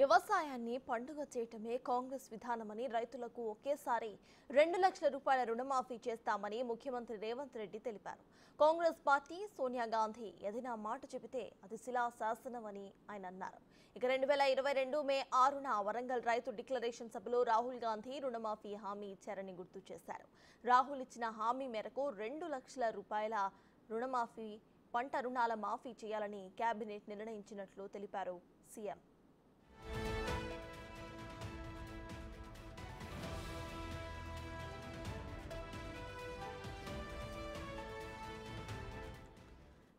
వ్యవసాయాన్ని పండుగ చేయటమే కాంగ్రెస్ విధానమని రైతులకు ఒకేసారి 2 లక్షల రూపాయల రుణమాఫీ చేస్తామని ముఖ్యమంత్రి రేవంత్ రెడ్డి తెలిపారు. కాంగ్రెస్ పార్టీ సోనియా గాంధీ ఏదైనా మాట చెబితే అది శిలా శాసనమని ఆయన అన్నారు. ఇక 2022 మే 6న వరంగల్ రైతు డిక్లరేషన్ సభలో రాహుల్ గాంధీ రుణమాఫీ హామీ ఇచ్చారని గుర్తు చేశారు. రాహుల్ ఇచ్చిన హామీ మేరకు 2 లక్షల రూపాయల రుణమాఫీ, పంట రుణాల మాఫీ చేయాలని కేబినెట్ నిర్ణయించినట్లు తెలిపారు సీఎం.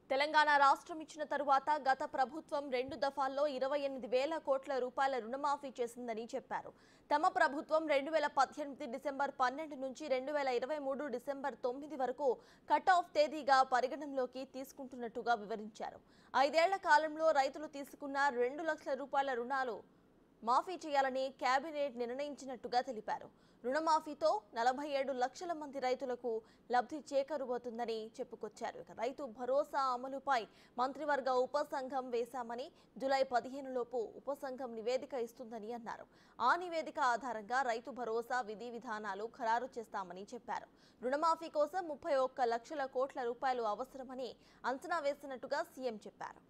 తెలంగాణ రాష్ట్రం ఇచ్చిన తరువాత గత ప్రభుత్వం 2 దఫాల్లో 28,000 కోట్ల రూపాయల రుణమాఫీ చేసిందని చెప్పారు. తమ ప్రభుత్వం 2018 డిసెంబర్ 12 నుంచి 2023 డిసెంబర్ 9 వరకు కట్ ఆఫ్ తేదీగా పరిగణనలోకి తీసుకుంటున్నట్టుగా వివరించారు. 5 ఏళ్ల కాలంలో రైతులు తీసుకున్న 2 లక్షల రూపాయల రుణాలు మాఫీ చేయాలని కేబినెట్ నిర్ణయించినట్టుగా తెలిపారు. రుణమాఫీతో 47 లక్షల మంది రైతులకు లబ్ధి చేకూరబోతుందని చెప్పుకొచ్చారు. రైతు భరోసా అమలుపై మంత్రివర్గ ఉపసంఘం వేశామని, జూలై 15 లోపు ఉపసంఘం నివేదిక ఇస్తుందని అన్నారు. ఆ నివేదిక ఆధారంగా రైతు భరోసా విధి విధానాలు ఖరారు చేస్తామని చెప్పారు. రుణమాఫీ కోసం 31 లక్షల కోట్ల రూపాయలు అవసరమని అంచనా వేసినట్టుగా సీఎం చెప్పారు.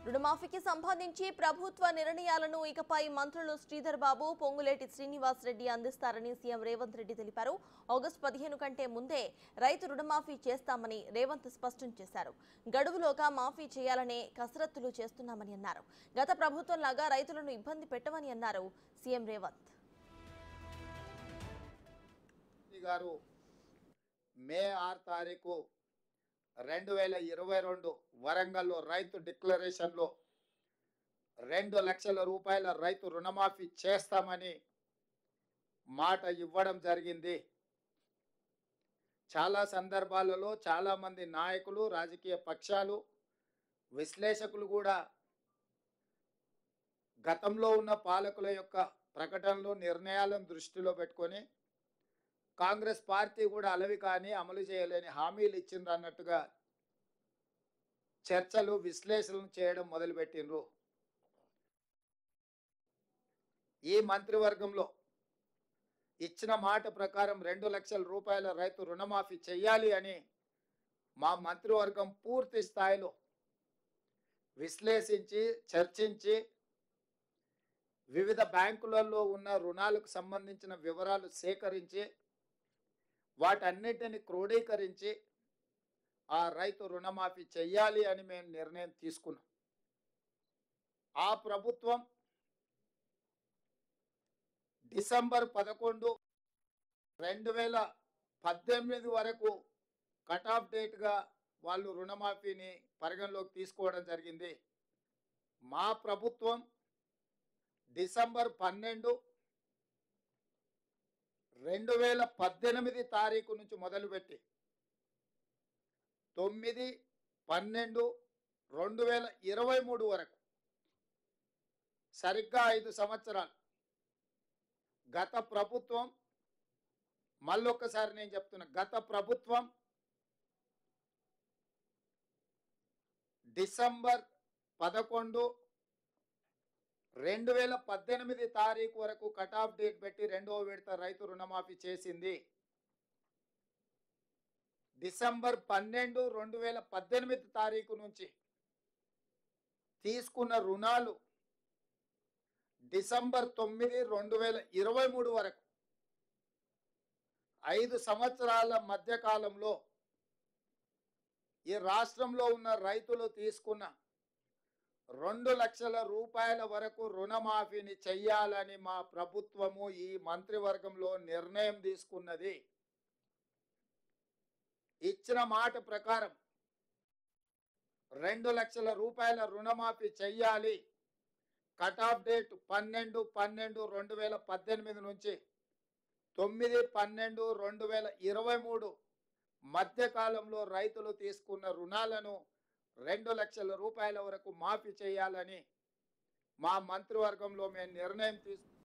రుణమాఫీకి సంబంధించి ప్రభుత్వ నిర్ణయాలను ఇకపై మంత్రులు శ్రీధర్ బాబు, పొంగులేటి శ్రీనివాస్ రెడ్డి అందిస్తారని సీఎం రేవంత్ రెడ్డి తెలిపారు. ఆగస్టు 15 కంటే ముందే రైతు రుణమాఫీ చేస్తామని రేవంత్ స్పష్టం చేశారు. గడువులోగా మాఫీ చేయాలనే కసరత్తులు చేస్తున్నామని అన్నారు. గత ప్రభుత్వంలాగా రైతులను ఇబ్బంది పెట్టమని అన్నారు సీఎం రేవంత్. మే 6 తారీఖు 2022 వరంగల్లో రైతు డిక్లరేషన్లో 2 లక్షల రూపాయల రైతు రుణమాఫీ చేస్తామని మాట ఇవ్వడం జరిగింది. చాలా సందర్భాలలో చాలామంది నాయకులు, రాజకీయ పక్షాలు, విశ్లేషకులు కూడా గతంలో ఉన్న పాలకుల యొక్క ప్రకటనలు, నిర్ణయాలను దృష్టిలో పెట్టుకొని కాంగ్రెస్ పార్టీ కూడా అలవి కానీ అమలు చేయలేని హామీలు ఇచ్చింది అన్నట్టుగా చర్చలు, విశ్లేషణలు చేయడం మొదలుపెట్టిండ్రు. ఈ మంత్రివర్గంలో ఇచ్చిన మాట ప్రకారం 2 లక్షల రూపాయల రైతు రుణమాఫీ చేయాలి అని మా మంత్రివర్గం పూర్తి స్థాయిలో విశ్లేషించి, చర్చించి, వివిధ బ్యాంకులలో ఉన్న రుణాలకు సంబంధించిన వివరాలు సేకరించి వాటన్నిటిని క్రోడీకరించి ఆ రైతు రుణమాఫీ చెయ్యాలి అని మేము నిర్ణయం తీసుకున్నాం. ఆ ప్రభుత్వం డిసెంబర్ 11, 2018 వరకు కట్ ఆఫ్ డేట్గా వాళ్ళు రుణమాఫీని పరిగణలోకి తీసుకోవడం జరిగింది. మా ప్రభుత్వం డిసెంబర్ 12, 2018 తారీఖు నుంచి మొదలుపెట్టి 9, 12, 2023 వరకు సరిగ్గా 5 సంవత్సరాలు గత ప్రభుత్వం, మళ్ళొక్కసారి నేను చెప్తున్నా, గత ప్రభుత్వం డిసెంబర్ 11, 2018 తారీఖు వరకు కట్ ఆఫ్ డేట్ పెట్టి 2వ విడత రైతు రుణమాఫీ చేసింది. డిసెంబర్ 12, 2018 తారీఖు నుంచి తీసుకున్న రుణాలు డిసెంబర్ 9, 2023 వరకు 5 సంవత్సరాల మధ్య కాలంలో ఈ రాష్ట్రంలో ఉన్న రైతులు తీసుకున్న 2 లక్షల రూపాయల వరకు రుణమాఫీని చెయ్యాలని మా ప్రభుత్వము ఈ మంత్రివర్గంలో నిర్ణయం తీసుకున్నది. ఇచ్చిన మాట ప్రకారం 2 లక్షల రూపాయల రుణమాఫీ చెయ్యాలి. కట్ ఆఫ్ డేట్ 12/12/2018 నుంచి 9/12/2023 మధ్యకాలంలో రైతులు తీసుకున్న రుణాలను 2 లక్షల రూపాయల వరకు మాఫీ చేయాలని మా మంత్రివర్గంలో మేము నిర్ణయం తీసుకున్నాం.